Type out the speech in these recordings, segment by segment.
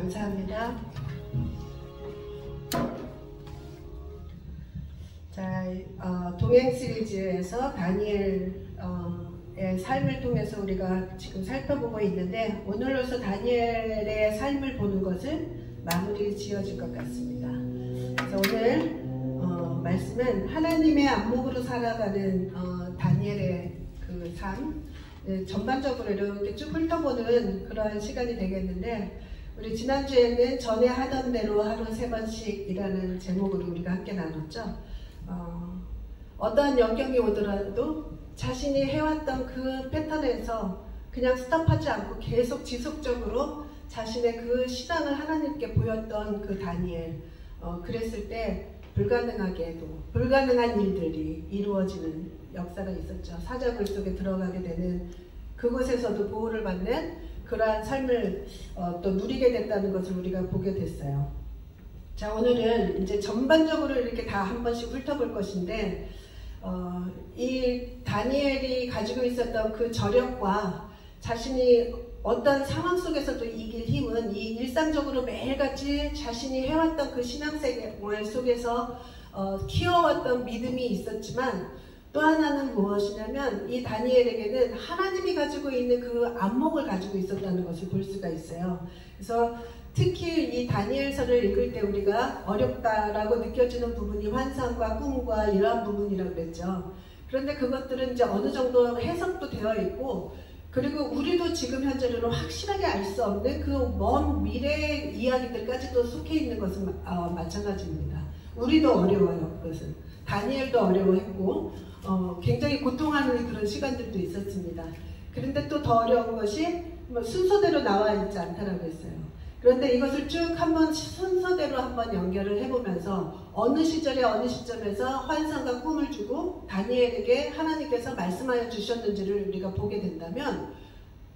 감사합니다. 자, 동행 시리즈에서 다니엘의 삶을 통해서 우리가 지금 살펴보고 있는데, 오늘로서 다니엘의 삶을 보는 것을 마무리 지어질 것 같습니다. 그래서 오늘 말씀은 하나님의 안목으로 살아가는 다니엘의 그 삶, 전반적으로 이렇게 쭉 훑어보는 그런 시간이 되겠는데, 우리 지난주에는 전에 하던 대로 하루 3번씩이라는 제목으로 우리가 함께 나눴죠. 어떠한 역경이 오더라도 자신이 해왔던 그 패턴에서 그냥 스톱하지 않고 계속 지속적으로 자신의 그 신앙을 하나님께 보였던 그 다니엘, 그랬을 때 불가능하게도 불가능한 일들이 이루어지는 역사가 있었죠. 사자굴 속에 들어가게 되는, 그곳에서도 보호를 받는 그러한 삶을 또 누리게 됐다는 것을 우리가 보게 됐어요. 자, 오늘은 이제 전반적으로 이렇게 다 한 번씩 훑어볼 것인데, 이 다니엘이 가지고 있었던 그 저력과 자신이 어떤 상황 속에서도 이길 힘은 이 일상적으로 매일같이 자신이 해왔던 그 신앙생활 속에서 키워왔던 믿음이 있었지만, 또 하나는 무엇이냐면 이 다니엘에게는 하나님이 가지고 있는 그 안목을 가지고 있었다는 것을 볼 수가 있어요. 그래서 특히 이 다니엘서를 읽을 때 우리가 어렵다라고 느껴지는 부분이 환상과 꿈과 이러한 부분이라고 그랬죠. 그런데 그것들은 이제 어느 정도 해석도 되어 있고, 그리고 우리도 지금 현재로는 확실하게 알 수 없는 그 먼 미래의 이야기들까지도 속해 있는 것은 마찬가지입니다. 우리도 어려워요. 그것은 다니엘도 어려워했고 굉장히 고통하는 그런 시간들도 있었습니다. 그런데 또 더 어려운 것이 순서대로 나와 있지 않다라고 했어요. 그런데 이것을 쭉 한번 순서대로 한번 연결을 해보면서 어느 시절에 어느 시점에서 환상과 꿈을 주고 다니엘에게 하나님께서 말씀하여 주셨는지를 우리가 보게 된다면,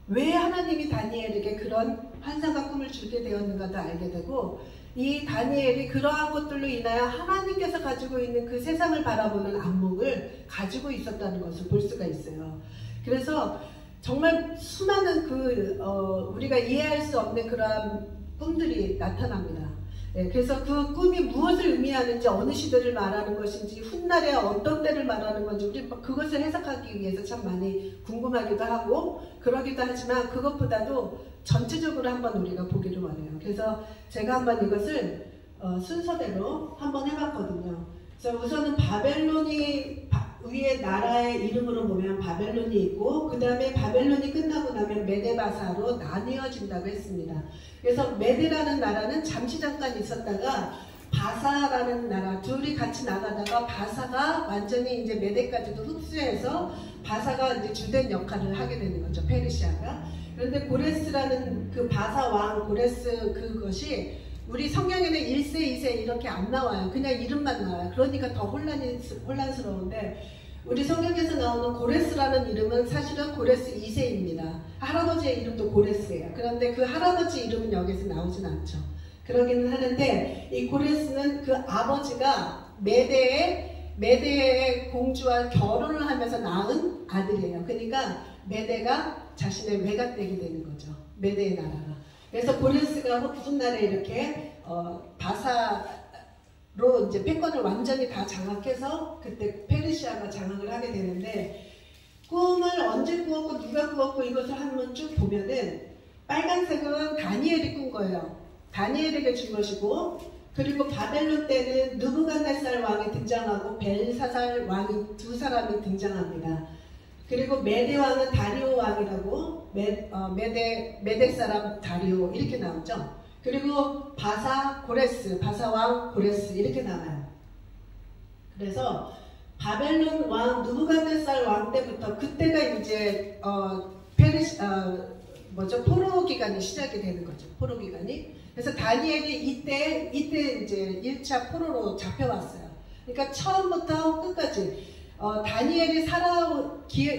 왜 하나님이 다니엘에게 그런 환상과 꿈을 주게 되었는가도 알게 되고, 이 다니엘이 그러한 것들로 인하여 하나님께서 가지고 있는 그 세상을 바라보는 안목을 가지고 있었다는 것을 볼 수가 있어요. 그래서 정말 수많은 우리가 이해할 수 없는 그러한 꿈들이 나타납니다. 그래서 그 꿈이 무엇을 의미하는지, 어느 시대를 말하는 것인지, 훗날에 어떤 때를 말하는 건지, 우리 그것을 해석하기 위해서 참 많이 궁금하기도 하고 그러기도 하지만, 그것보다도 전체적으로 한번 우리가 보기를 원해요. 그래서 제가 한번 이것을 순서대로 한번 해봤거든요. 그래서 우선은 바벨론이 위에 나라의 이름으로 보면 바벨론이 있고, 그 다음에 바벨론이 끝나고 나면 메데바사로 나뉘어진다고 했습니다. 그래서 메데라는 나라는 잠시 잠깐 있었다가 바사라는 나라, 둘이 같이 나가다가 바사가 완전히 이제 메데까지도 흡수해서 바사가 이제 주된 역할을 하게 되는 거죠, 페르시아가. 그런데 고레스라는 그 바사 왕 고레스, 그것이 우리 성경에는 1세, 2세 이렇게 안 나와요. 그냥 이름만 나와요. 그러니까 더 혼란스러운데, 우리 성경에서 나오는 고레스라는 이름은 사실은 고레스 2세입니다. 할아버지의 이름도 고레스예요. 그런데 그 할아버지 이름은 여기서 나오진 않죠. 그러기는 하는데, 이 고레스는 그 아버지가 메대의 공주와 결혼을 하면서 낳은 아들이에요. 그러니까 메대가 자신의 외갓댁이 되는 거죠. 메대의 나라가. 그래서 고레스가 훗날에 이렇게 바사로 이제 패권을 완전히 다 장악해서 그때 페르시아가 장악을 하게 되는데, 꿈을 언제 꾸었고 누가 꾸었고 이것을 한번 쭉 보면은, 빨간색은 다니엘이 꾼 거예요. 다니엘에게 준 것이고, 그리고 바벨론 때는 느부갓네살 왕이 등장하고 벨사살 왕이 두 사람이 등장합니다. 그리고 메대 왕은 다리오 왕이라고, 메대 사람 다리오 이렇게 나오죠. 그리고 바사 왕 고레스 이렇게 나와요. 그래서 바벨론 왕 느부갓네살 왕 때부터, 그때가 이제 포로 기간이 시작이 되는 거죠. 포로 기간이. 그래서 다니엘이 이때 이제 1차 포로로 잡혀왔어요. 그러니까 처음부터 끝까지 다니엘이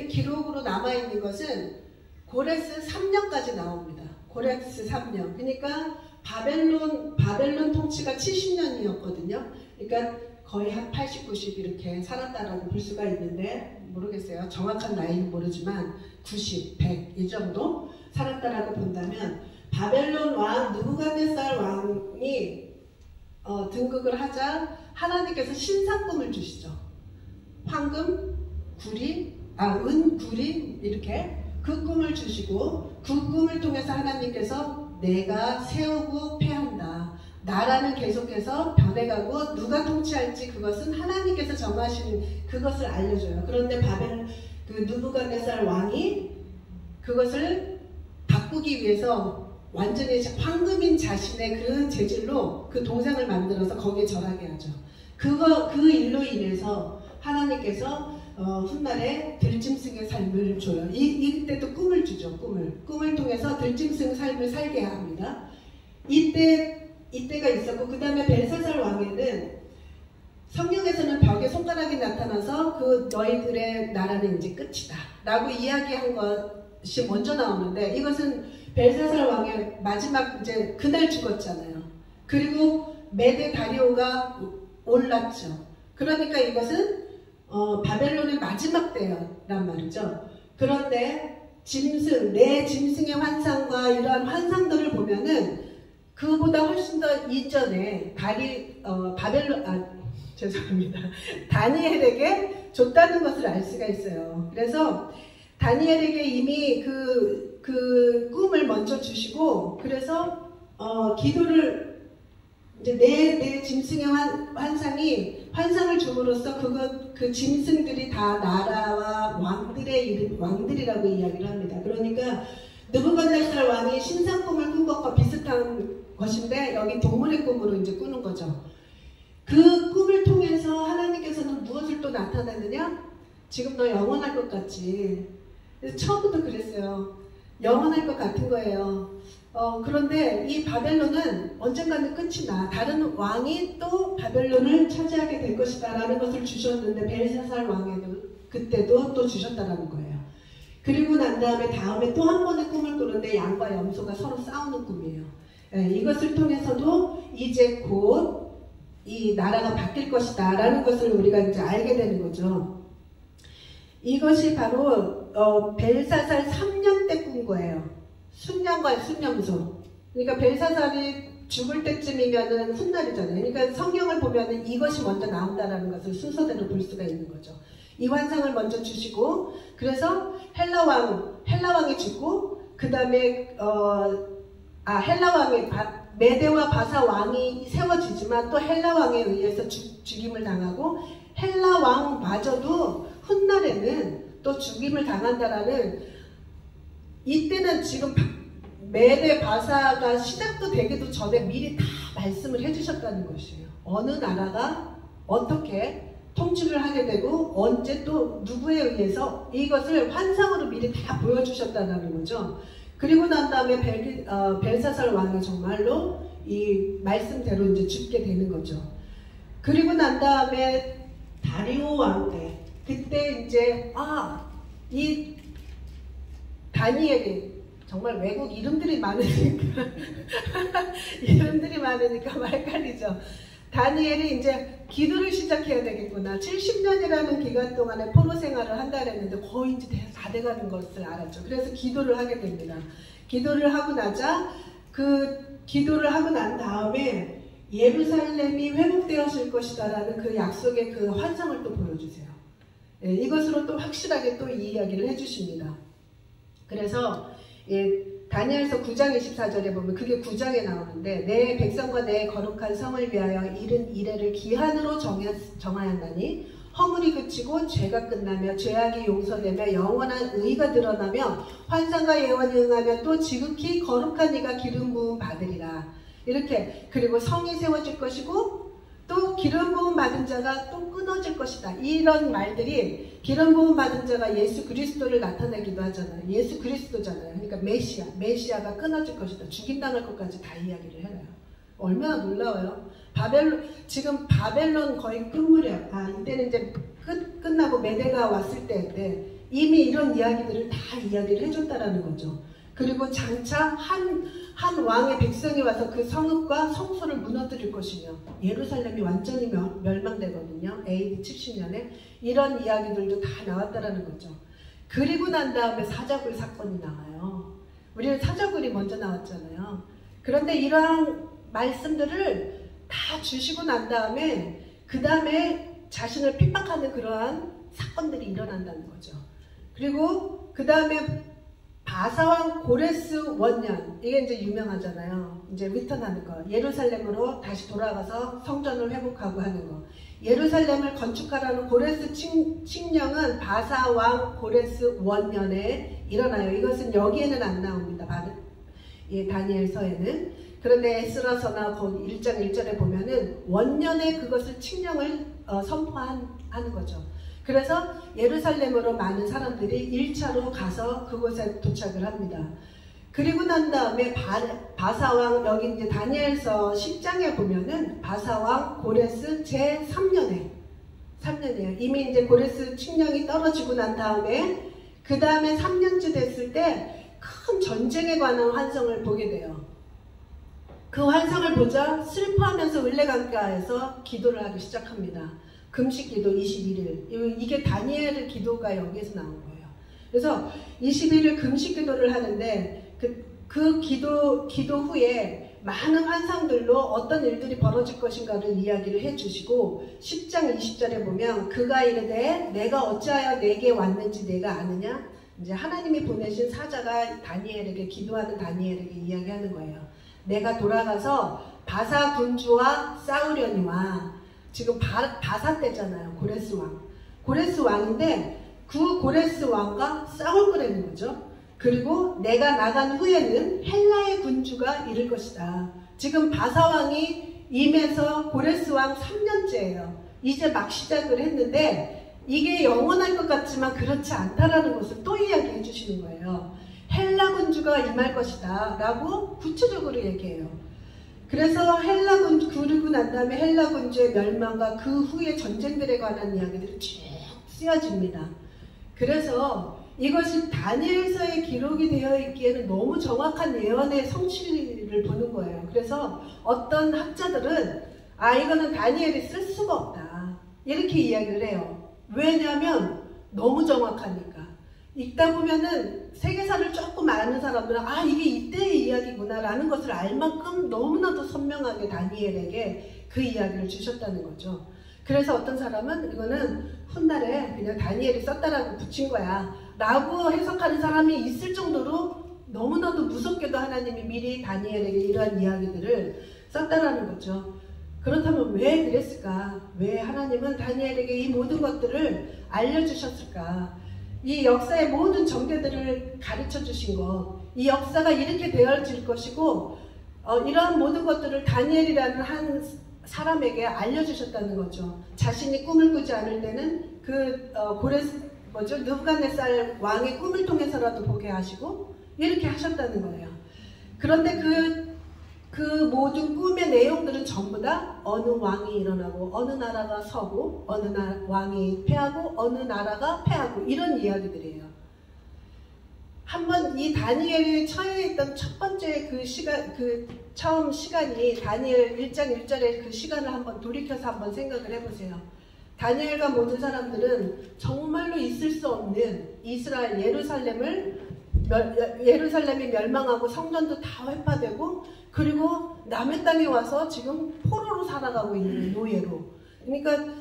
기록으로 남아있는 것은 고레스 3년까지 나옵니다. 고레스 3년. 그러니까 바벨론 통치가 70년이었거든요. 그러니까 거의 한 80, 90 이렇게 살았다라고 볼 수가 있는데, 모르겠어요. 정확한 나이는 모르지만 90, 100 이 정도 살았다라고 본다면, 바벨론 왕 느부갓네살 왕이 등극을 하자 하나님께서 신상품을 주시죠. 황금, 구리, 은, 구리 이렇게 그 꿈을 주시고 그 꿈을 통해서 하나님께서 내가 세우고 패한다. 나라는 계속해서 변해가고 누가 통치할지 그것은 하나님께서 정하시는 그것을 알려줘요. 그런데 그 느부갓네살 왕이 그것을 바꾸기 위해서 완전히 황금인 자신의 그 재질로 그 동상을 만들어서 거기에 절하게 하죠. 그 일로 인해서 하나님께서 훗날에 들짐승의 삶을 줘요. 이때도 꿈을 주죠. 꿈을 통해서 들짐승 삶을 살게 합니다. 이때가 있었고, 그 다음에 벨사살 왕에는 성경에서는 벽에 손가락이 나타나서 그 너희들의 나라는 이제 끝이다 라고 이야기한 것이 먼저 나오는데, 이것은 벨사살 왕의 마지막 이제 그날 죽었잖아요. 그리고 메데 다리오가 올랐죠. 그러니까 이것은 바벨론의 마지막 때란 말이죠. 그런데 내 짐승의 환상과 이러한 환상들을 보면은 그보다 훨씬 더 이전에 죄송합니다. 다니엘에게 줬다는 것을 알 수가 있어요. 그래서 다니엘에게 이미 그 꿈을 먼저 주시고, 그래서 기도를 이제 내 짐승의 환상을 줌으로써 그 짐승들이 다 나라와 왕들이라고 이야기를 합니다. 그러니까 느부갓네살 왕이 신상 꿈을 꾼 것과 비슷한 것인데, 여기 동물의 꿈으로 이제 꾸는 거죠. 그 꿈을 통해서 하나님께서는 무엇을 또 나타내느냐? 지금 너 영원할 것 같지. 그래서 처음부터 그랬어요. 영원할 것 같은 거예요. 그런데 이 바벨론은 언젠가는 끝이 나. 다른 왕이 또 바벨론을 차지하게 될 것이다 라는 것을 주셨는데, 벨사살 왕에도 그때도 또 주셨다라는 거예요. 그리고 난 다음에 또 한 번의 꿈을 꾸는데 양과 염소가 서로 싸우는 꿈이에요. 이것을 통해서도 이제 곧 이 나라가 바뀔 것이다 라는 것을 우리가 이제 알게 되는 거죠. 이것이 바로 벨사살 3년 때 꾼 거예요. 순양과 순염소. 그러니까 벨사살이 죽을 때쯤이면은 훗날이잖아요. 그러니까 성경을 보면은 이것이 먼저 나온다라는 것을 순서대로 볼 수가 있는 거죠. 이 환상을 먼저 주시고, 그래서 헬라왕이 죽고, 그 다음에 헬라왕이 메데와 바사 왕이 세워지지만 또 헬라왕에 의해서 죽임을 당하고, 헬라왕마저도 훗날에는 또 죽임을 당한다라는, 이때는 지금 메데 바사가 시작도 되기도 전에 미리 다 말씀을 해주셨다는 것이에요. 어느 나라가 어떻게 통치를 하게 되고 언제 또 누구에 의해서, 이것을 환상으로 미리 다 보여주셨다는 거죠. 그리고 난 다음에 벨사살 왕이 정말로 이 말씀대로 이제 죽게 되는 거죠. 그리고 난 다음에 다리오 왕 때, 그때 이제 이 다니엘이 정말 외국 이름들이 많으니까 막 헷갈리죠. 다니엘이 이제 기도를 시작해야 되겠구나. 70년이라는 기간 동안에 포로 생활을 한다 그랬는데 거의 이제 다 돼가는 것을 알았죠. 그래서 기도를 하게 됩니다. 기도를 하고 난 다음에 예루살렘이 회복되었을 것이다 라는 그 약속의 그 환상을 또 보여주세요. 이것으로 또 확실하게 또 이 이야기를 해주십니다. 그래서 다니엘서 9장 24절에 보면 그게 9장에 나오는데, 내 백성과 내 거룩한 성을 위하여 이른 이래를 기한으로 정하였나니 허물이 그치고 죄가 끝나며 죄악이 용서되며 영원한 의가 드러나며 환상과 예언이 응하며 또 지극히 거룩한 이가 기름 부음 받으리라. 이렇게, 그리고 성이 세워질 것이고 또 기름 부음 받은 자가 또 끊어질 것이다. 이런 말들이, 기름 부음 받은 자가 예수 그리스도를 나타내기도 하잖아요. 예수 그리스도잖아요. 그러니까 메시아가 끊어질 것이다. 죽임당할 것까지 다 이야기를 해요. 얼마나 놀라워요. 지금 바벨론 거의 끝물이에요. 이때는 이제 끝나고 메데가 왔을 때 이미 이런 이야기들을 다 이야기를 해줬다라는 거죠. 그리고 장차 한 왕의 백성이 와서 그 성읍과 성소를 무너뜨릴 것이며 예루살렘이 완전히 멸망되거든요. AD 70년에 이런 이야기들도 다 나왔다라는 거죠. 그리고 난 다음에 사자굴 사건이 나와요. 우리는 사자굴이 먼저 나왔잖아요. 그런데 이러한 말씀들을 다 주시고 난 다음에 그 다음에 자신을 핍박하는 그러한 사건들이 일어난다는 거죠. 그리고 그 다음에 바사왕 고레스 원년, 이게 이제 유명하잖아요. 이제 리턴하는 거, 예루살렘으로 다시 돌아가서 성전을 회복하고 하는 거. 예루살렘을 건축하라는 고레스 칙령은 바사왕 고레스 원년에 일어나요. 이것은 여기에는 안 나옵니다. 다니엘서에는. 그런데 에스라서나 거기 1장 1절에 보면은 원년에 그것을 칙령을 선포하는 거죠. 그래서 예루살렘으로 많은 사람들이 1차로 가서 그곳에 도착을 합니다. 그리고 난 다음에 바사왕, 여기 이제 다니엘서 10장에 보면은 바사왕 고레스 제3년에 3년이에요. 이미 이제 고레스 칙령이 떨어지고 난 다음에 그 다음에 3년째 됐을 때 큰 전쟁에 관한 환상을 보게 돼요. 그 환상을 보자 슬퍼하면서 을레강가에서 기도를 하기 시작합니다. 금식기도 21일. 이게 다니엘의 기도가 여기에서 나온 거예요. 그래서 21일 금식기도를 하는데 그 기도 후에 많은 환상들로 어떤 일들이 벌어질 것인가를 이야기를 해주시고 10장 20절에 보면 그가 이르되 내가 어찌하여 내게 왔는지 내가 아느냐? 이제 하나님이 보내신 사자가 다니엘에게 기도하는 다니엘에게 이야기하는 거예요. 내가 돌아가서 바사 군주와 싸우려니와 지금 바사 때잖아요. 고레스 왕. 고레스 왕인데 그 고레스 왕과 싸울 거라는 거죠. 그리고 내가 나간 후에는 헬라의 군주가 이를 것이다. 지금 바사 왕이 임해서 고레스 왕 3년째예요. 이제 막 시작을 했는데 이게 영원할 것 같지만 그렇지 않다라는 것을 또 이야기해 주시는 거예요. 헬라 군주가 임할 것이다 라고 구체적으로 얘기해요. 그래서 헬라 군주, 그리고 난 다음에 헬라 군주의 멸망과 그 후의 전쟁들에 관한 이야기들이 쭉 쓰여집니다. 그래서 이것이 다니엘서에 기록이 되어 있기에는 너무 정확한 예언의 성취를 보는 거예요. 그래서 어떤 학자들은 이거는 다니엘이 쓸 수가 없다 이렇게 이야기를 해요. 왜냐하면 너무 정확하니까. 읽다 보면은 세계사를 조금 아는 사람들은 이게 이때의 이야기구나 라는 것을 알 만큼 너무나도 선명하게 다니엘에게 그 이야기를 주셨다는 거죠. 그래서 어떤 사람은 이거는 훗날에 그냥 다니엘이 썼다라고 붙인 거야 라고 해석하는 사람이 있을 정도로 너무나도 무섭게도 하나님이 미리 다니엘에게 이러한 이야기들을 썼다라는 거죠. 그렇다면 왜 그랬을까? 왜 하나님은 다니엘에게 이 모든 것들을 알려주셨을까? 이 역사의 모든 전개들을 가르쳐 주신 것, 이 역사가 이렇게 되어질 것이고 이러한 모든 것들을 다니엘이라는 한 사람에게 알려주셨다는 거죠. 자신이 꿈을 꾸지 않을 때는 느부갓네살 왕의 꿈을 통해서라도 보게 하시고 이렇게 하셨다는 거예요. 그런데 그 모든 꿈의 내용들은 전부 다 어느 왕이 일어나고 어느 나라가 서고 어느 왕이 패하고 어느 나라가 패하고 이런 이야기들이에요. 한번 이 다니엘이 처해 있던 첫 번째 처음 시간이 다니엘 1장 1절의 그 시간을 한번 돌이켜서 한번 생각을 해보세요. 다니엘과 모든 사람들은 정말로 있을 수 없는 이스라엘 예루살렘이 멸망하고 성전도 다 회파되고 그리고 남의 땅에 와서 지금 포로로 살아가고 있는 노예로. 그러니까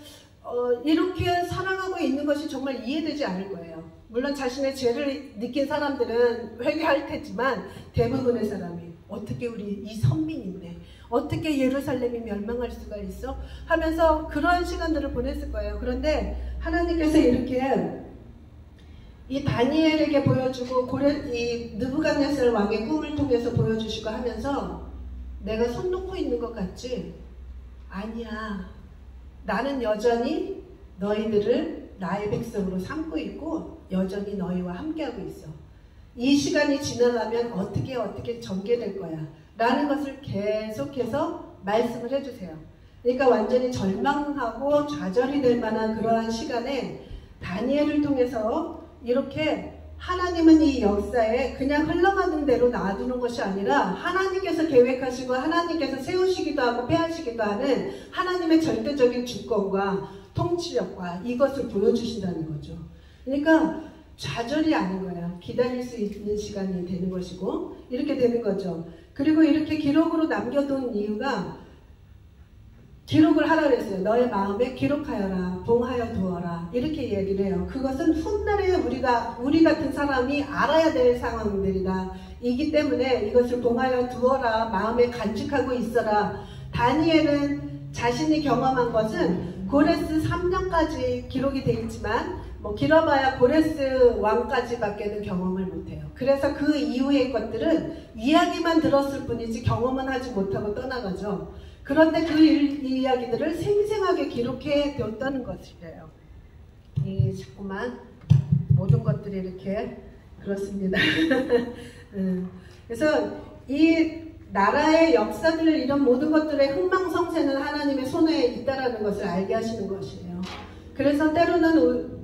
이렇게 살아가고 있는 것이 정말 이해되지 않을 거예요. 물론 자신의 죄를 느낀 사람들은 회개할 테지만 대부분의 사람이 어떻게 우리 이 선민인데 어떻게 예루살렘이 멸망할 수가 있어? 하면서 그런 시간들을 보냈을 거예요. 그런데 하나님께서 이렇게 이 다니엘에게 보여주고 이 느부갓네살 왕의 꿈을 통해서 보여주시고 하면서 내가 손 놓고 있는 것 같지? 아니야. 나는 여전히 너희들을 나의 백성으로 삼고 있고 여전히 너희와 함께하고 있어. 이 시간이 지나가면 어떻게 전개될 거야 라는 것을 계속해서 말씀을 해주세요. 그러니까 완전히 절망하고 좌절이 될 만한 그러한 시간에 다니엘을 통해서 이렇게 하나님은 이 역사에 그냥 흘러가는 대로 놔두는 것이 아니라 하나님께서 계획하시고 하나님께서 세우시기도 하고 폐하시기도 하는 하나님의 절대적인 주권과 통치력과 이것을 보여주신다는 거죠. 그러니까 좌절이 아닌 거야. 기다릴 수 있는 시간이 되는 것이고 이렇게 되는 거죠. 그리고 이렇게 기록으로 남겨둔 이유가 기록을 하라 그랬어요. 너의 마음에 기록하여라, 봉하여 두어라 이렇게 얘기를 해요. 그것은 훗날에 우리 같은 사람이 알아야 될 상황들이다. 이기 때문에 이것을 봉하여 두어라, 마음에 간직하고 있어라. 다니엘은 자신이 경험한 것은 고레스 3년까지 기록이 되어 있지만 길어봐야 고레스 왕까지밖에는 경험을 못해요. 그래서 그 이후의 것들은 이야기만 들었을 뿐이지 경험은 하지 못하고 떠나가죠. 그런데 그 이야기들을 생생하게 기록해 뒀다는 것이에요. 자꾸만 모든 것들이 이렇게 그렇습니다. 그래서 이 나라의 역사들 이런 모든 것들의 흥망성쇠는 하나님의 손에 있다라는 것을 알게 하시는 것이에요. 그래서 때로는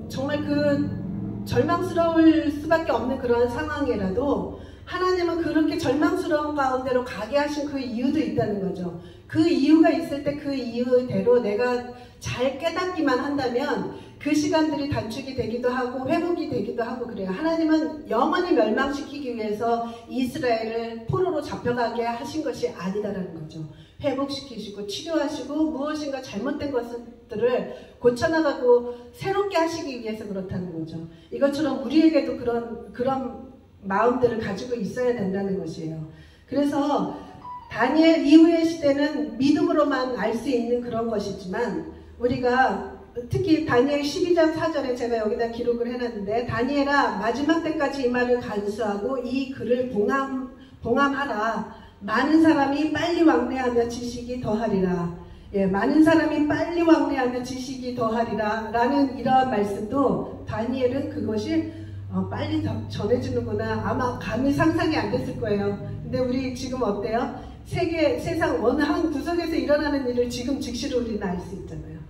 정말 그 절망스러울 수밖에 없는 그런 상황이라도 하나님은 그렇게 절망스러운 가운데로 가게 하신 그 이유도 있다는 거죠. 그 이유가 있을 때 그 이유대로 내가 잘 깨닫기만 한다면 그 시간들이 단축이 되기도 하고 회복이 되기도 하고 그래요. 하나님은 영원히 멸망시키기 위해서 이스라엘을 포로로 잡혀가게 하신 것이 아니다라는 거죠. 회복시키시고 치료하시고 무엇인가 잘못된 것들을 고쳐나가고 새롭게 하시기 위해서 그렇다는 거죠. 이것처럼 우리에게도 그런 마음들을 가지고 있어야 된다는 것이에요. 그래서 다니엘 이후의 시대는 믿음으로만 알 수 있는 그런 것이지만 우리가 특히 다니엘 12장 4절에 제가 여기다 기록을 해놨는데 다니엘아 마지막 때까지 이 말을 간수하고 이 글을 봉함하라. 많은 사람이 빨리 왕래하며 지식이 더하리라. 많은 사람이 빨리 왕래하며 지식이 더하리라 라는 이러한 말씀도 다니엘은 그것이 빨리 전해지는구나. 아마 감히 상상이 안 됐을 거예요. 근데 우리 지금 어때요? 세상 어느 한 구석에서 일어나는 일을 지금 즉시로 우리는 알 수 있잖아요.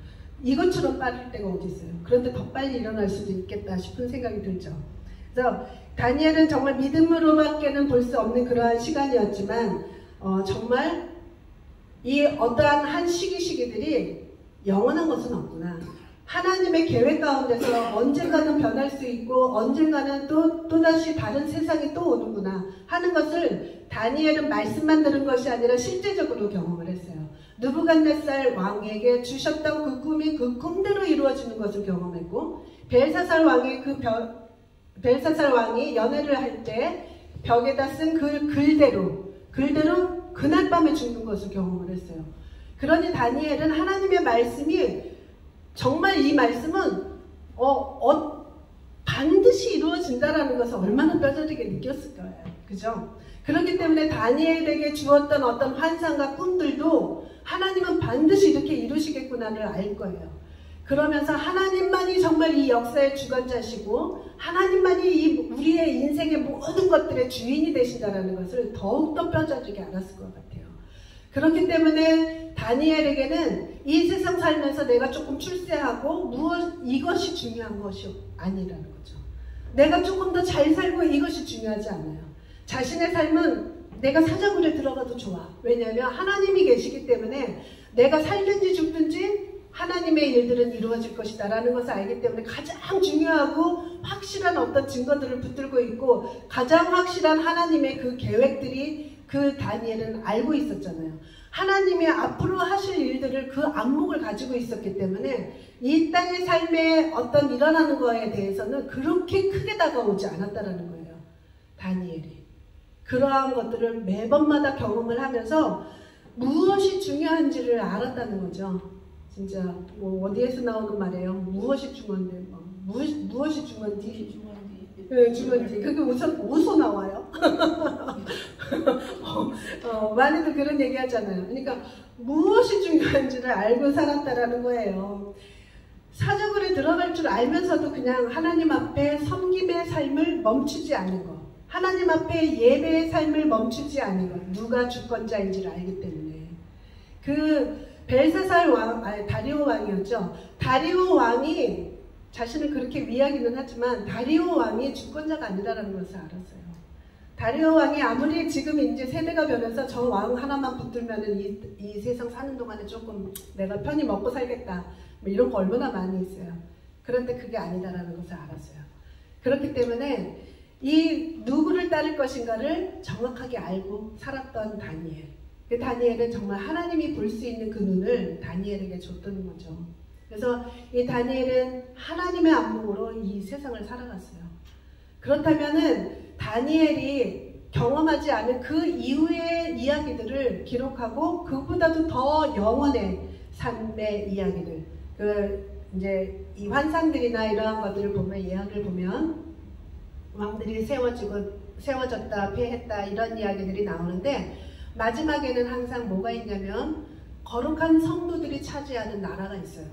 이것처럼 빠를 때가 어디 있어요. 그런데 더 빨리 일어날 수도 있겠다 싶은 생각이 들죠. 그래서 다니엘은 정말 믿음으로밖에는 볼 수 없는 그러한 시간이었지만 정말 이 어떠한 한 시기들이 영원한 것은 없구나. 하나님의 계획 가운데서 언젠가는 변할 수 있고 언젠가는 또다시 다른 세상이 또 오는구나 하는 것을 다니엘은 말씀만 들은 것이 아니라 실제적으로 경험을 했어요. 느부갓네살 왕에게 주셨던 그 꿈이 그 꿈대로 이루어지는 것을 경험했고 벨사살 왕이 연회를 할 때 벽에다 쓴 그 글대로 그날 밤에 죽는 것을 경험을 했어요. 그러니 다니엘은 하나님의 말씀이 정말 이 말씀은 반드시 이루어진다라는 것을 얼마나 뼈저리게 느꼈을 거예요. 그죠? 그렇기 때문에 다니엘에게 주었던 어떤 환상과 꿈들도 하나님은 반드시 이렇게 이루시겠구나를 알 거예요. 그러면서 하나님만이 정말 이 역사의 주관자시고 하나님만이 우리의 인생의 모든 것들의 주인이 되신다는 것을 더욱더 뼈저리게 알았을 것 같아요. 그렇기 때문에 다니엘에게는 이 세상 살면서 내가 조금 출세하고 이것이 중요한 것이 아니라는 거죠. 내가 조금 더 잘 살고 이것이 중요하지 않아요. 자신의 삶은 내가 사자굴에 들어가도 좋아. 왜냐하면 하나님이 계시기 때문에 내가 살든지 죽든지 하나님의 일들은 이루어질 것이다 라는 것을 알기 때문에 가장 중요하고 확실한 어떤 증거들을 붙들고 있고 가장 확실한 하나님의 그 계획들이 그 다니엘은 알고 있었잖아요. 하나님이 앞으로 하실 일들을 그 안목을 가지고 있었기 때문에 이 땅의 삶에 어떤 일어나는 거에 대해서는 그렇게 크게 다가오지 않았다라는 거예요. 다니엘이. 그러한 것들을 매번마다 경험을 하면서 무엇이 중요한지를 알았다는 거죠. 진짜 어디에서 나오는 말이에요. 무엇이 중요한데 무엇이 중요한지 네, 중요한지 그게 어디서 나와요? 많이들 그런 얘기 하잖아요. 그러니까 무엇이 중요한지를 알고 살았다라는 거예요. 사자굴에 들어갈 줄 알면서도 그냥 하나님 앞에 섬김의 삶을 멈추지 않은 거, 하나님 앞에 예배의 삶을 멈추지 않은 것, 누가 주권자인지를 알기 때문에. 그 벨사살 왕, 다리오 왕이었죠. 다리오 왕이 자신을 그렇게 위하기는 하지만 다리오 왕이 주권자가 아니라는 것을 알았어요. 다리오 왕이 아무리 지금 이제 세대가 변해서 저 왕 하나만 붙들면은 이 세상 사는 동안에 조금 내가 편히 먹고 살겠다 뭐 이런 거 얼마나 많이 있어요. 그런데 그게 아니다라는 것을 알았어요. 그렇기 때문에 이 누구를 따를 것인가를 정확하게 알고 살았던 다니엘. 그 다니엘은 정말 하나님이 볼 수 있는 그 눈을 다니엘에게 줬던 거죠. 그래서 이 다니엘은 하나님의 안목으로 이 세상을 살아갔어요. 그렇다면은 다니엘이 경험하지 않은 그 이후의 이야기들을 기록하고 그보다도 더 영혼의 삶의 이야기들, 이제 이 환상들이나 이러한 것들을 보면, 예언을 보면 왕들이 세워졌다, 패했다 이런 이야기들이 나오는데, 마지막에는 항상 뭐가 있냐면 거룩한 성도들이 차지하는 나라가 있어요.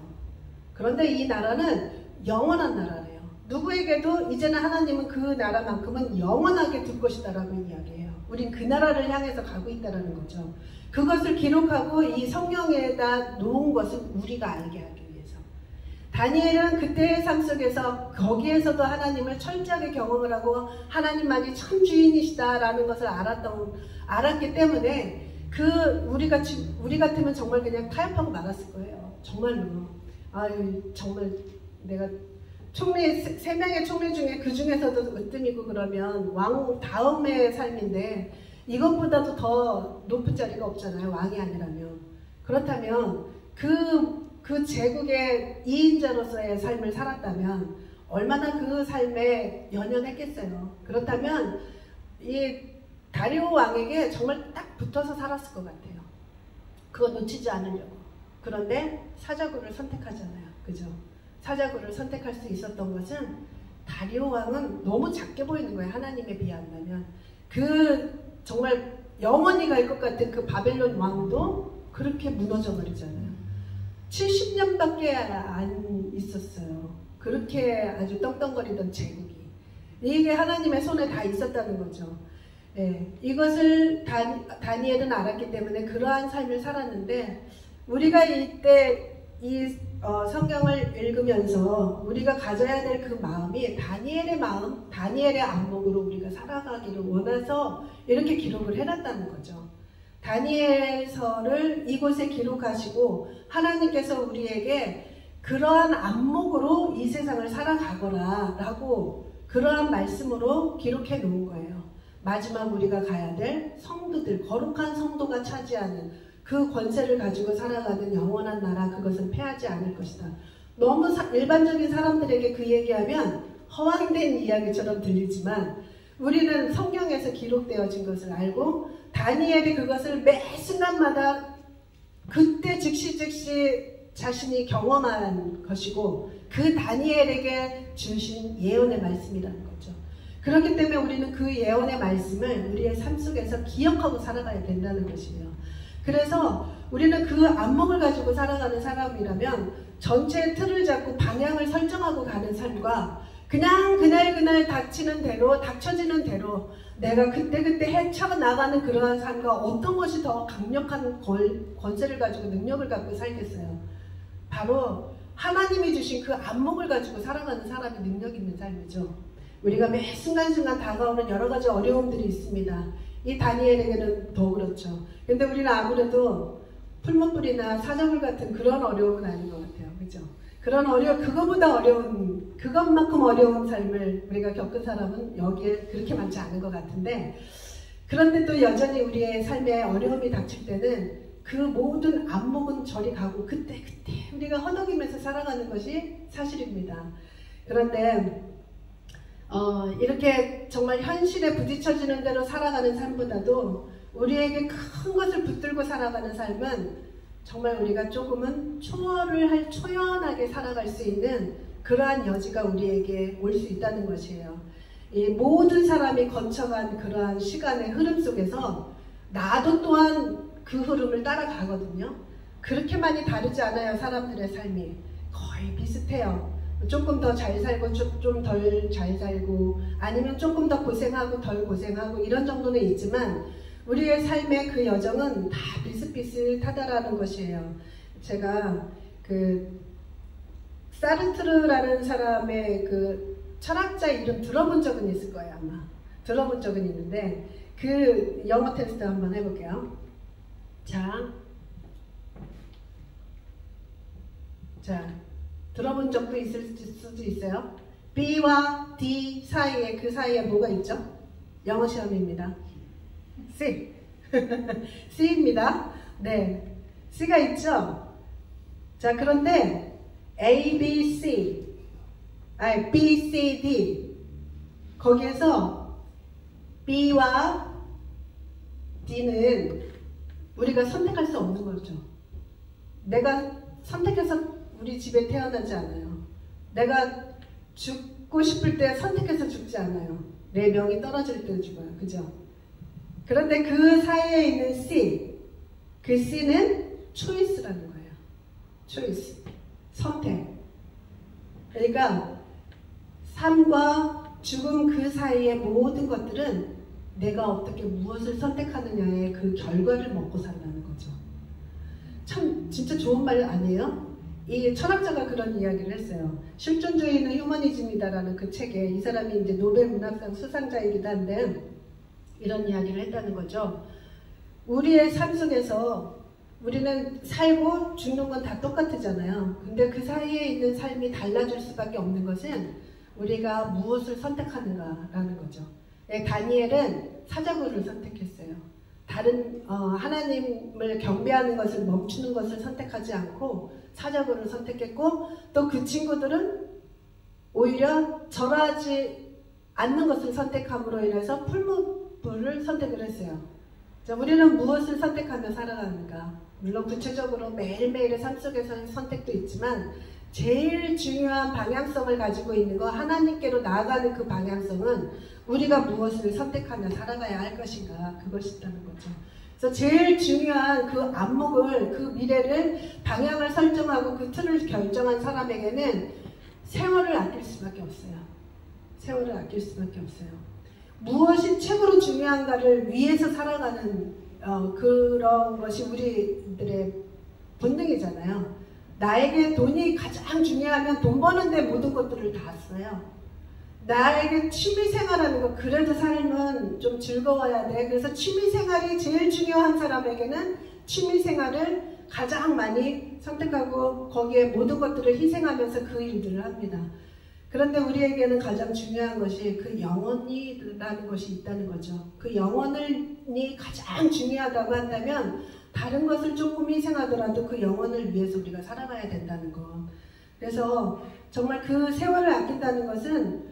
그런데 이 나라는 영원한 나라래요. 누구에게도 이제는 하나님은 그 나라만큼은 영원하게 둘 것이다 라고 이야기해요. 우린 그 나라를 향해서 가고 있다는 거죠. 그것을 기록하고 이 성경에다 놓은 것은 우리가 알게 하기 위해서. 다니엘은 그때의 삶 속에서 거기에서도 하나님을 철저하게 경험을 하고 하나님만이 참 주인이시다라는 것을 알았기 때문에 우리 같으면 정말 그냥 타협하고 말았을 거예요. 정말로. 정말 내가 총리, 3명의 총리 중에 그 중에서도 으뜸이고 그러면 왕 다음의 삶인데 이것보다도 더 높은 자리가 없잖아요. 왕이 아니라면. 그렇다면 그 제국의 2인자로서의 삶을 살았다면 얼마나 그 삶에 연연했겠어요. 그렇다면 이 다리오 왕에게 정말 딱 붙어서 살았을 것 같아요. 그거 놓치지 않으려고. 그런데 사자굴을 선택하잖아요. 그죠? 사자굴을 선택할 수 있었던 것은 다리오 왕은 너무 작게 보이는 거예요. 하나님에 비한다면. 정말 영원히 갈 것 같은 그 바벨론 왕도 그렇게 무너져 버리잖아요. 70년밖에 안 있었어요. 그렇게 아주 떵떵거리던 제국이. 이게 하나님의 손에 다 있었다는 거죠. 네, 이것을 다니엘은 알았기 때문에 그러한 삶을 살았는데, 우리가 이때 성경을 읽으면서 우리가 가져야 될 그 마음이 다니엘의 마음, 다니엘의 안목으로 우리가 살아가기를 원해서 이렇게 기록을 해놨다는 거죠. 다니엘서를 이곳에 기록하시고 하나님께서 우리에게 그러한 안목으로 이 세상을 살아가거라 라고 그러한 말씀으로 기록해 놓은 거예요. 마지막 우리가 가야 될 성도들, 거룩한 성도가 차지하는 그 권세를 가지고 살아가는 영원한 나라, 그것은 패하지 않을 것이다. 너무 일반적인 사람들에게 그 얘기하면 허황된 이야기처럼 들리지만 우리는 성경에서 기록되어진 것을 알고 다니엘이 그것을 매 순간마다 그때 즉시 자신이 경험한 것이고 그 다니엘에게 주신 예언의 말씀이라는 거죠. 그렇기 때문에 우리는 그 예언의 말씀을 우리의 삶 속에서 기억하고 살아가야 된다는 것이에요. 그래서 우리는 그 안목을 가지고 살아가는 사람이라면 전체의 틀을 잡고 방향을 설정하고 가는 삶과 그냥 그날 닥쳐지는 대로 내가 그때 헤쳐나가는 그러한 삶과 어떤 것이 더 강력한 권세를 가지고 능력을 갖고 살겠어요. 바로 하나님이 주신 그 안목을 가지고 살아가는 사람이 능력 있는 삶이죠. 우리가 매 순간순간 다가오는 여러 가지 어려움들이 있습니다. 이 다니엘에게는 더 그렇죠. 근데 우리는 아무래도 풀무불이나 사자굴 같은 그런 어려움은 아닌 것 같아요. 그죠? 그것만큼 어려운 삶을 우리가 겪은 사람은 여기에 그렇게 많지 않은 것 같은데, 그런데 또 여전히 우리의 삶에 어려움이 닥칠 때는 그 모든 안목은 저리 가고 그때 우리가 허덕이면서 살아가는 것이 사실입니다. 그런데 이렇게 정말 현실에 부딪혀지는 대로 살아가는 삶보다도 우리에게 큰 것을 붙들고 살아가는 삶은 정말 우리가 조금은 초연하게 살아갈 수 있는 그러한 여지가 우리에게 올 수 있다는 것이에요. 이 모든 사람이 거쳐간 그러한 시간의 흐름 속에서 나도 또한 그 흐름을 따라가거든요. 그렇게 많이 다르지 않아요. 사람들의 삶이 거의 비슷해요. 조금 더 잘 살고 좀 덜 잘 살고 아니면 조금 더 고생하고 덜 고생하고 이런 정도는 있지만 우리의 삶의 그 여정은 다 비슷비슷하다라는 것이에요. 제가 사르트르라는 사람의 그 철학자 이름 들어본 적은 있을 거예요. 아마 들어본 적은 있는데 그 영어 테스트 한번 해볼게요. 자, 들어본 적도 있을 수도 있어요. B와 D 사이에, 그 사이에 뭐가 있죠? 영어 시험입니다. C. C입니다. 네. C가 있죠? 자, 그런데 A, B, C, B, C, D. 거기에서 B와 D는 우리가 선택할 수 없는 거죠. 내가 선택해서 우리 집에 태어나지 않아요. 내가 죽고 싶을 때 선택해서 죽지 않아요. 내 명이 떨어질 때 죽어요. 그죠? 그런데 그 사이에 있는 C, 그 C는 초이스라는 거예요. 초이스, 선택. 그러니까 삶과 죽음 그 사이의 모든 것들은 내가 어떻게 무엇을 선택하느냐의 그 결과를 먹고 살라는 거죠. 참 진짜 좋은 말 아니에요? 이 철학자가 그런 이야기를 했어요. 실존주의는 휴머니즘이다라는 그 책에 이 사람이 이제 노벨 문학상 수상자이기도 한데 이런 이야기를 했다는 거죠. 우리의 삶 속에서 우리는 살고 죽는 건 다 똑같잖아요. 근데 그 사이에 있는 삶이 달라질 수밖에 없는 것은 우리가 무엇을 선택하는가라는 거죠. 다니엘은 사자굴을 선택했어요. 다른 하나님을 경배하는 것을 멈추는 것을 선택하지 않고 사자굴을 선택했고, 또 그 친구들은 오히려 절하지 않는 것을 선택함으로 인해서 풀무불을 선택을 했어요. 자, 우리는 무엇을 선택하며 살아가는가? 물론 구체적으로 매일매일의 삶 속에서의 선택도 있지만 제일 중요한 방향성을 가지고 있는 거, 하나님께로 나아가는 그 방향성은 우리가 무엇을 선택하며 살아가야 할 것인가, 그것이 있다는 거죠. 그래서 제일 중요한 그 안목을, 그 미래를, 방향을 설정하고 그 틀을 결정한 사람에게는 세월을 아낄 수밖에 없어요. 세월을 아낄 수밖에 없어요. 무엇이 최고로 중요한가를 위해서 살아가는 그런 것이 우리들의 본능이잖아요. 나에게 돈이 가장 중요하면 돈 버는데 모든 것들을 다 써요. 나에게 취미생활하는 거, 그래도 삶은 좀 즐거워야 돼. 그래서 취미생활이 제일 중요한 사람에게는 취미생활을 가장 많이 선택하고 거기에 모든 것들을 희생하면서 그 일들을 합니다. 그런데 우리에게는 가장 중요한 것이 그 영혼이라는 것이 있다는 거죠. 그 영혼이 가장 중요하다고 한다면 다른 것을 조금 희생하더라도 그 영혼을 위해서 우리가 살아가야 된다는 것. 그래서 정말 그 세월을 아낀다는 것은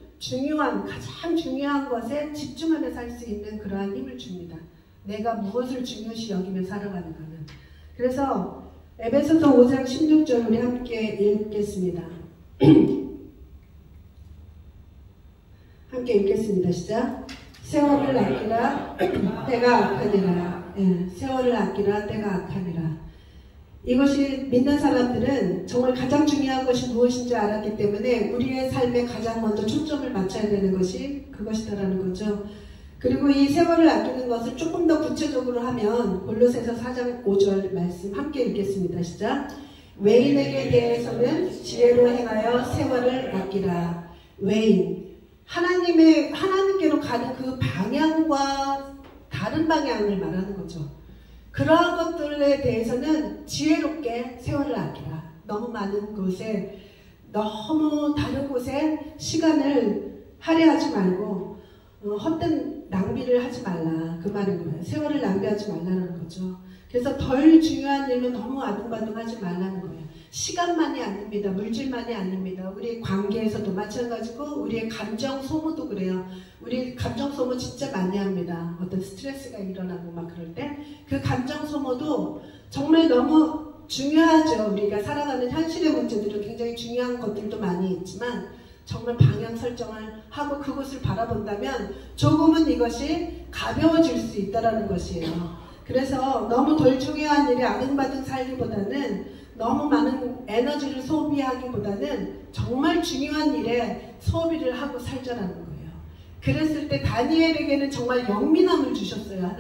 가장 중요한 것에 집중하며 살 수 있는 그러한 힘을 줍니다. 내가 무엇을 중요시 여기며 살아가는가는. 그래서 에베소서 5장 16절 우리 함께 읽겠습니다. 함께 읽겠습니다. 시작. 세월을 아끼라 때가 악하니라. 세월을 아끼라 때가 악하니라. 이것이 믿는 사람들은 정말 가장 중요한 것이 무엇인지 알았기 때문에 우리의 삶에 가장 먼저 초점을 맞춰야 되는 것이 그것이다라는 거죠. 그리고 이 세월을 아끼는 것을 조금 더 구체적으로 하면 골로새서 4장 5절 말씀 함께 읽겠습니다. 시작. 외인에게 대해서는 지혜로 행하여 세월을 아끼라. 외인, 하나님께로 가는 그 방향과 다른 방향을 말하는 거죠. 그러한 것들에 대해서는 지혜롭게 세월을 아끼라. 너무 많은 곳에, 너무 다른 곳에 시간을 할애하지 말고 헛된 낭비를 하지 말라. 그 말인 거예요. 세월을 낭비하지 말라는 거죠. 그래서 덜 중요한 일로 너무 아둥바둥하지 말라는 거예요. 시간만이 아닙니다. 물질만이 아닙니다. 우리 관계에서도 마찬가지고 우리의 감정 소모도 그래요. 우리 감정 소모 진짜 많이 합니다. 어떤 스트레스가 일어나고 막 그럴 때 그 감정 소모도 정말 너무 중요하죠. 우리가 살아가는 현실의 문제들은 굉장히 중요한 것들도 많이 있지만 정말 방향 설정을 하고 그것을 바라본다면 조금은 이것이 가벼워질 수 있다는 것이에요. 그래서 너무 덜 중요한 일에 아등바등 살기보다는 너무 많은 에너지를 소비하기보다는 정말 중요한 일에 소비를 하고 살자라는 거예요. 그랬을 때 다니엘에게는 정말 영민함을 주셨어요.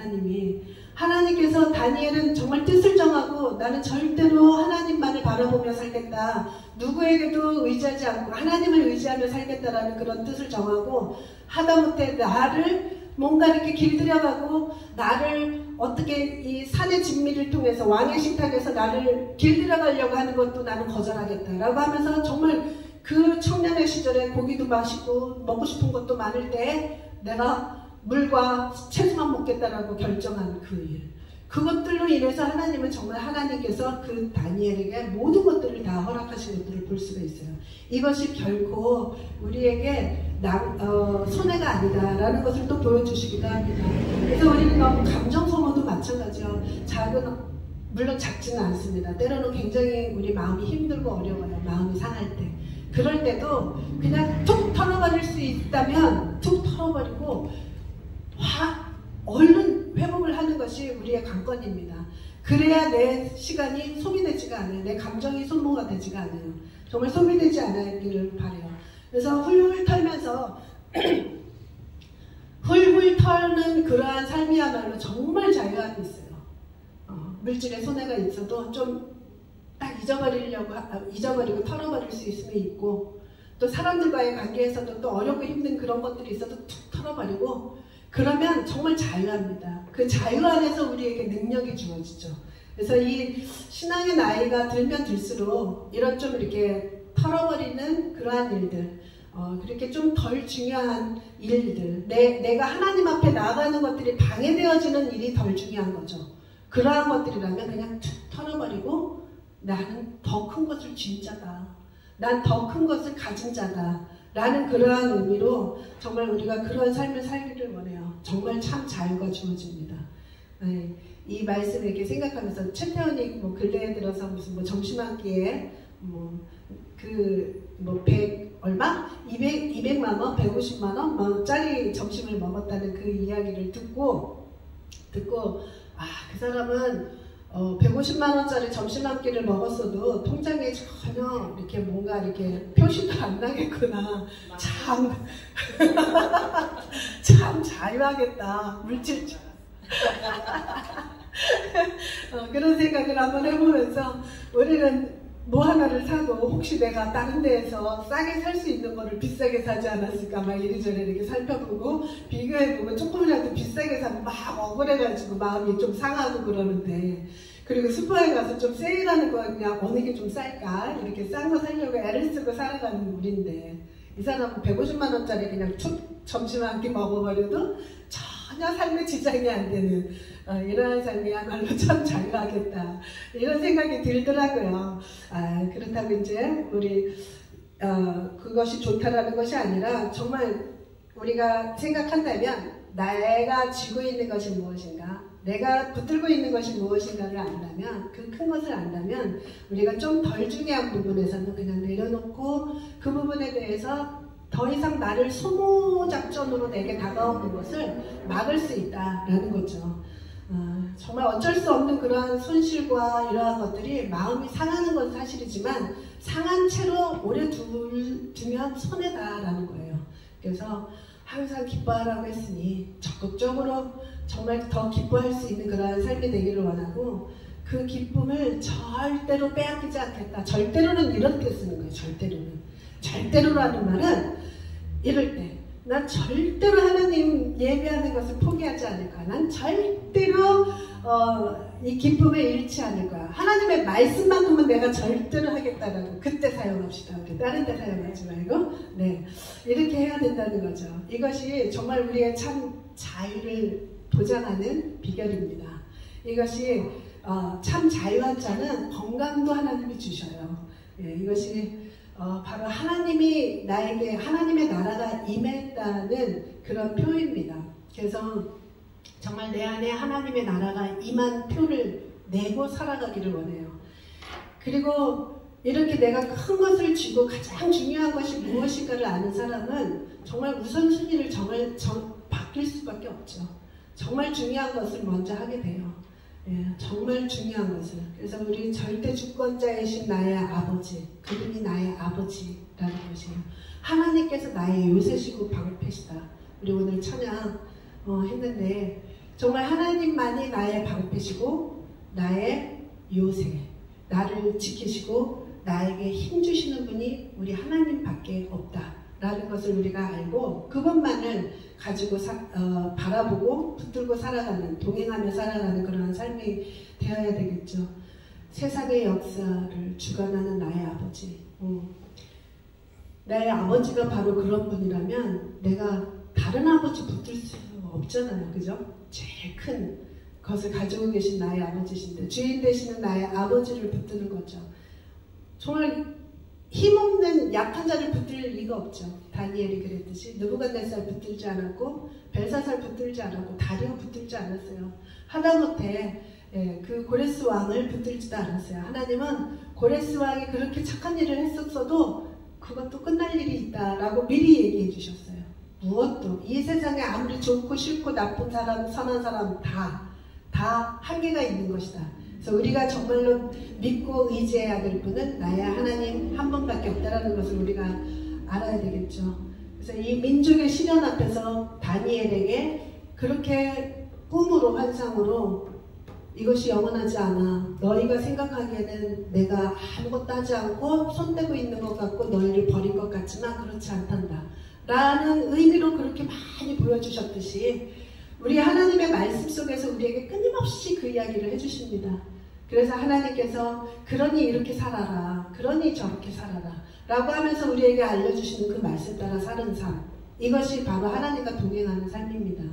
하나님께서 다니엘은 정말 뜻을 정하고 나는 절대로 하나님만을 바라보며 살겠다. 누구에게도 의지하지 않고 하나님을 의지하며 살겠다라는 그런 뜻을 정하고 하다못해 나를 뭔가 이렇게 길들여가고 나를 어떻게 이 산의 진미를 통해서 왕의 식탁에서 나를 길들여가려고 하는 것도 나는 거절하겠다라고 하면서 정말 그 청년의 시절에 고기도 맛있고 먹고 싶은 것도 많을 때 내가 물과 채소만 먹겠다라고 결정한 그 일. 그것들로 인해서 하나님은 정말 하나님께서 그 다니엘에게 모든 것들을 다 허락하신 것들을 볼 수가 있어요. 이것이 결코 우리에게 손해가 아니다라는 것을 또 보여주시기도 합니다. 그래서 우리는 너무 감정 소모도 마찬가지요. 물론 작지는 않습니다. 때로는 굉장히 우리 마음이 힘들고 어려워요. 마음이 상할 때. 그럴 때도 그냥 툭 털어버릴 수 있다면 툭 털어버리고 얼른 회복을 하는 것이 우리의 관건입니다. 그래야 내 시간이 소비되지가 않아요. 내 감정이 소모가 되지가 않아요. 정말 소비되지 않기를 바라요. 그래서 훌훌 털면서 훌훌 털는 그러한 삶이야말로 정말 자유함이 있어요. 물질에 손해가 있어도 좀 딱 잊어버리고 털어버릴 수 있으면 있고, 또 사람들과의 관계에서도 또 어렵고 힘든 그런 것들이 있어도 툭 털어버리고, 그러면 정말 자유합니다. 그 자유 안에서 우리에게 능력이 주어지죠. 그래서 이 신앙의 나이가 들면 들수록 이런 좀 이렇게 털어버리는 그러한 일들, 그렇게 좀 덜 중요한 일들, 내가 하나님 앞에 나아가는 것들이 방해되어지는 일이 덜 중요한 거죠. 그러한 것들이라면 그냥 툭 털어버리고 나는 더 큰 것을 쥔 자다. 난 더 큰 것을 가진 자다. 라는 그러한 의미로 정말 우리가 그런 삶을 살기를 원해요. 정말 참 자유가 주어집니다. 이 말씀을 이렇게 생각하면서 최태원이 근래에 들어서 무슨 점심 한 끼에 100 얼마? 200만 원, 150만 원 짜리 점심을 먹었다는 그 이야기를 듣고 그 사람은 150만 원짜리 점심 한 끼를 먹었어도 통장에 전혀 이렇게 뭔가 이렇게 표시도 안 나겠구나. 참 자유하겠다. 물질 그런 생각을 한번 해보면서 우리는 뭐 하나를 사도 혹시 내가 다른 데에서 싸게 살 수 있는 거를 비싸게 사지 않았을까 막 이리저리 이렇게 살펴보고 비교해보고 조금이라도 비싸게 사면 막 억울해가지고 마음이 좀 상하고 그러는데, 그리고 슈퍼에 가서 좀 세일하는 거 그냥 어느 게 좀 쌀까 이렇게 싼 거 사려고 애를 쓰고 살아가는 우리인데, 이 사람은 150만 원짜리 그냥 점심 한 끼 먹어버려도 전혀 삶에 지장이 안 되는 이러한 삶이야말로 참 자유하겠다 이런 생각이 들더라고요. 그렇다고 이제 우리 그것이 좋다라는 것이 아니라 정말 우리가 생각한다면 내가 쥐고 있는 것이 무엇인가, 내가 붙들고 있는 것이 무엇인가를 안다면, 그 큰 것을 안다면 우리가 좀 덜 중요한 부분에서는 그냥 내려놓고 그 부분에 대해서 더 이상 나를 소모작전으로 내게 다가오는 것을 막을 수 있다라는 거죠. 정말 어쩔 수 없는 그러한 손실과 이러한 것들이 마음이 상하는 건 사실이지만 상한 채로 오래 두면 손해다라는 거예요. 그래서 항상 기뻐하라고 했으니 적극적으로 정말 더 기뻐할 수 있는 그러한 삶이 되기를 원하고, 그 기쁨을 절대로 빼앗기지 않겠다. 절대로는 이런 때 쓰는 거예요. 절대로라는 말은 이럴 때 난 절대로 하나님 예배하는 것을 포기하지 않을 거야. 난 절대로 이 기쁨을 잃지 않을 거야. 하나님의 말씀만큼은 내가 절대로 하겠다라고 그때 사용합시다. 우리 다른 데 사용하지 말고 이렇게 해야 된다는 거죠. 이것이 정말 우리의 참 자유를 보장하는 비결입니다. 이것이 참 자유한 자는 건강도 하나님이 주셔요. 이것이 바로 하나님이 나에게 하나님의 나라가 임했다는 그런 표입니다. 그래서 정말 내 안에 하나님의 나라가 임한 표를 내고 살아가기를 원해요. 그리고 이렇게 내가 큰 것을 쥐고 가장 중요한 것이 무엇인가를 아는 사람은 정말 우선순위를 바뀔 수밖에 없죠. 정말 중요한 것을 먼저 하게 돼요. 정말 중요한 것을. 그래서 우리 절대 주권자이신 나의 아버지, 그분이 나의 아버지라는 것이에요. 하나님께서 나의 요새시고 방패시다. 우리 오늘 찬양 했는데 정말 하나님만이 나의 방패시고 나의 요새, 나를 지키시고 나에게 힘 주시는 분이 우리 하나님밖에 없다라는 것을 우리가 알고 그것만을 가지고 바라보고 붙들고 살아가는, 동행하며 살아가는 그런 삶이 되어야 되겠죠. 세상의 역사를 주관하는 나의 아버지. 내 아버지가 바로 그런 분이라면 내가 다른 아버지 붙들 수 없잖아요. 그죠? 제일 큰 것을 가지고 계신 나의 아버지신데 주인 되시는 나의 아버지를 붙드는 거죠. 정말 힘없는 약한 자를 붙들 리가 없죠. 다니엘이 그랬듯이 느부갓네살 붙들지 않았고 벨사살 붙들지 않았고 다리오 붙들지 않았어요. 하다못해 그 고레스 왕을 붙들지도 않았어요. 하나님은 고레스 왕이 그렇게 착한 일을 했었어도 그것도 끝날 일이 있다라고 미리 얘기해 주셨어요. 무엇도 이 세상에 아무리 좋고 싫고 나쁜 사람 선한 사람 다 한계가 있는 것이다. 그래서 우리가 정말로 믿고 의지해야 될 분은 나의 하나님 한 분밖에 없다라는 것을 우리가 알아야 되겠죠. 그래서 이 민족의 시련 앞에서 다니엘에게 그렇게 꿈으로 환상으로 이것이 영원하지 않아. 너희가 생각하기에는 내가 아무것도 하지 않고 손대고 있는 것 같고 너희를 버린 것 같지만 그렇지 않단다. 라는 의미로 그렇게 많이 보여주셨듯이 우리 하나님의 말씀 속에서 우리에게 끊임없이 그 이야기를 해주십니다. 그래서 하나님께서 그러니 이렇게 살아라. 그러니 저렇게 살아라. 라고 하면서 우리에게 알려주시는 그 말씀 따라 사는 삶. 이것이 바로 하나님과 동행하는 삶입니다.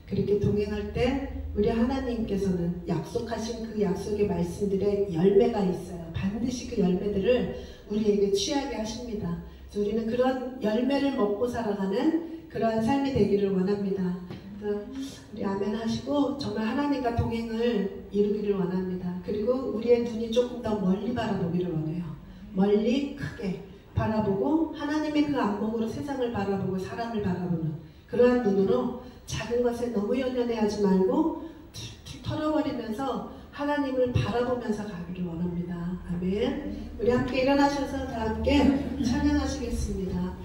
그렇게 동행할 때 우리 하나님께서는 약속하신 그 약속의 말씀들의 열매가 있어요. 반드시 그 열매들을 우리에게 취하게 하십니다. 그래서 우리는 그런 열매를 먹고 살아가는 그러한 삶이 되기를 원합니다. 우리 아멘 하시고 정말 하나님과 동행을 이루기를 원합니다. 그리고 우리의 눈이 조금 더 멀리 바라보기를 원해요. 멀리 크게 바라보고 하나님의 그 안목으로 세상을 바라보고 사람을 바라보는 그러한 눈으로 작은 것에 너무 연연해하지 말고 툭툭 털어버리면서 하나님을 바라보면서 가기를 원합니다. 아멘. 우리 함께 일어나셔서 다 함께 찬양하시겠습니다.